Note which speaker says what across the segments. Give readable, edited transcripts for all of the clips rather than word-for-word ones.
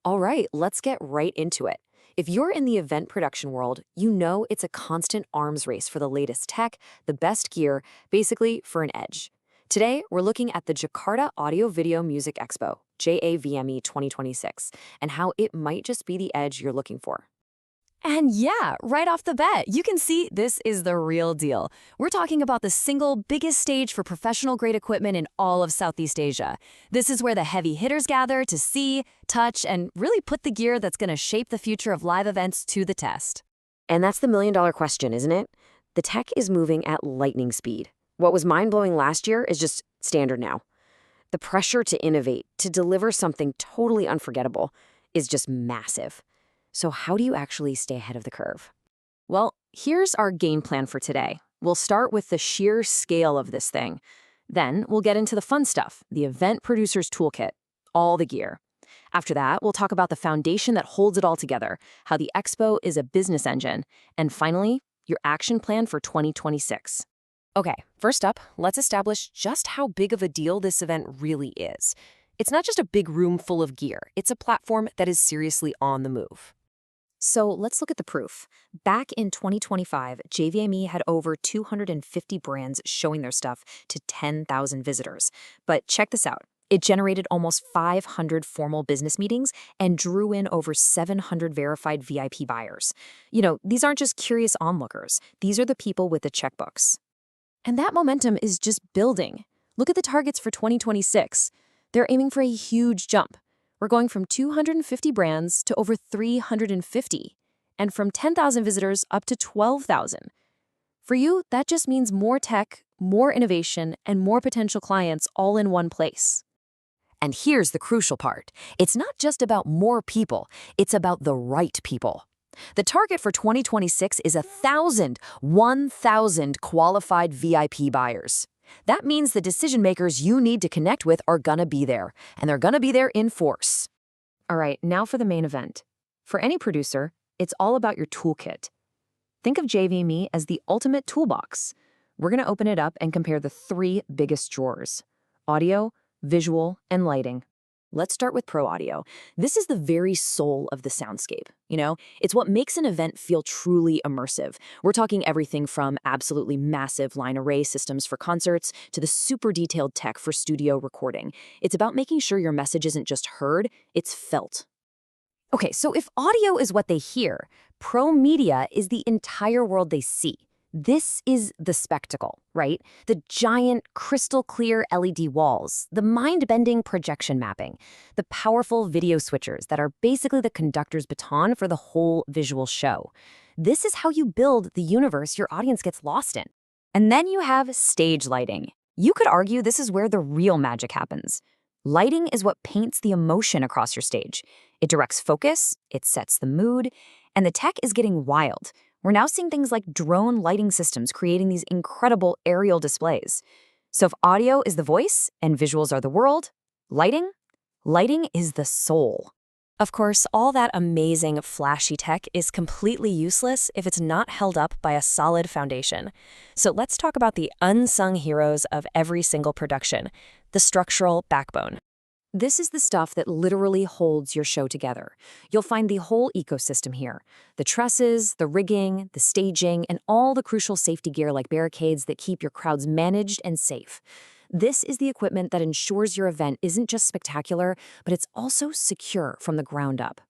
Speaker 1: All right, let's get right into it. If you're in the event production world, you know it's a constant arms race for the latest tech, the best gear, basically for an edge. Today, we're looking at the Jakarta Audio Video Music Expo, JAVME 2026, and how it might just be the edge you're looking for.
Speaker 2: And yeah, right off the bat, you can see this is the real deal. We're talking about the single biggest stage for professional-grade equipment in all of Southeast Asia. This is where the heavy hitters gather to see, touch, and really put the gear that's going to shape the future of live events to the test.
Speaker 1: And that's the million-dollar question, isn't it? The tech is moving at lightning speed. What was mind-blowing last year is just standard now. The pressure to innovate, to deliver something totally unforgettable, is just massive. So how do you actually stay ahead of the curve?
Speaker 2: Well, here's our game plan for today. We'll start with the sheer scale of this thing. Then we'll get into the fun stuff, the event producer's toolkit, all the gear. After that, we'll talk about the foundation that holds it all together, how the Expo is a business engine, and finally, your action plan for 2026. Okay, first up, let's establish just how big of a deal this event really is. It's not just a big room full of gear, it's a platform that is seriously on the move.
Speaker 1: So let's look at the proof. Back in 2025, JVME had over 250 brands showing their stuff to 10,000 visitors. But check this out. It generated almost 500 formal business meetings and drew in over 700 verified VIP buyers. You know, these aren't just curious onlookers. These are the people with the checkbooks.
Speaker 2: And that momentum is just building. Look at the targets for 2026. They're aiming for a huge jump. We're going from 250 brands to over 350, and from 10,000 visitors up to 12,000. For you, that just means more tech, more innovation, and more potential clients all in one place.
Speaker 1: And here's the crucial part. It's not just about more people, it's about the right people. The target for 2026 is 1,000 qualified VIP buyers. That means the decision makers you need to connect with are gonna be there, and they're gonna be there in force. All right, now for the main event. For any producer, it's all about your toolkit. Think of JVME as the ultimate toolbox. We're gonna open it up and compare the three biggest drawers: audio, visual, and lighting. Let's start with Pro Audio. This is the very soul of the soundscape. You know, it's what makes an event feel truly immersive. We're talking everything from absolutely massive line array systems for concerts to the super detailed tech for studio recording. It's about making sure your message isn't just heard, it's felt. Okay, so if audio is what they hear, Pro Media is the entire world they see. This is the spectacle, right? The giant, crystal-clear LED walls, the mind-bending projection mapping, the powerful video switchers that are basically the conductor's baton for the whole visual show. This is how you build the universe your audience gets lost in. And then you have stage lighting. You could argue this is where the real magic happens. Lighting is what paints the emotion across your stage. It directs focus, it sets the mood, and the tech is getting wild. We're now seeing things like drone lighting systems creating these incredible aerial displays. So if audio is the voice and visuals are the world, lighting is the soul. Of course, all that amazing, flashy tech is completely useless if it's not held up by a solid foundation. So let's talk about the unsung heroes of every single production, the structural backbone. This is the stuff that literally holds your show together. You'll find the whole ecosystem here. The trusses, the rigging, the staging, and all the crucial safety gear like barricades that keep your crowds managed and safe. This is the equipment that ensures your event isn't just spectacular, but it's also secure from the ground up.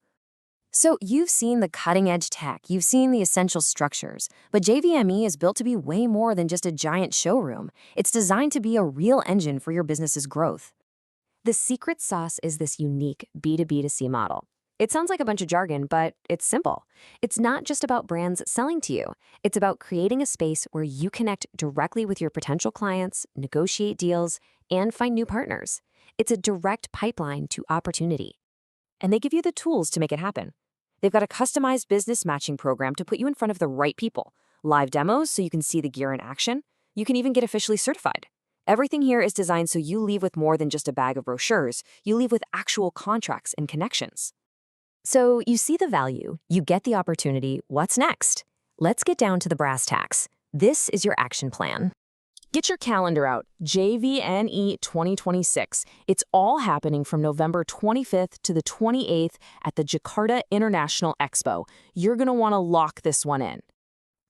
Speaker 1: So you've seen the cutting-edge tech, you've seen the essential structures, but JVME is built to be way more than just a giant showroom. It's designed to be a real engine for your business's growth. The secret sauce is this unique B2B2C model. It sounds like a bunch of jargon, but it's simple. It's not just about brands selling to you. It's about creating a space where you connect directly with your potential clients, negotiate deals, and find new partners. It's a direct pipeline to opportunity. And they give you the tools to make it happen. They've got a customized business matching program to put you in front of the right people, live demos so you can see the gear in action. You can even get officially certified. Everything here is designed so you leave with more than just a bag of brochures. You leave with actual contracts and connections. So you see the value, you get the opportunity. What's next? Let's get down to the brass tacks. This is your action plan.
Speaker 2: Get your calendar out, JVNE 2026. It's all happening from November 25th to the 28th at the Jakarta International Expo. You're going to want to lock this one in.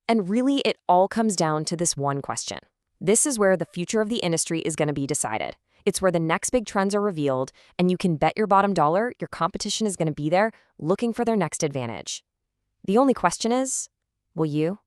Speaker 1: And really, it all comes down to this one question. This is where the future of the industry is going to be decided. It's where the next big trends are revealed, and you can bet your bottom dollar your competition is going to be there looking for their next advantage. The only question is, will you?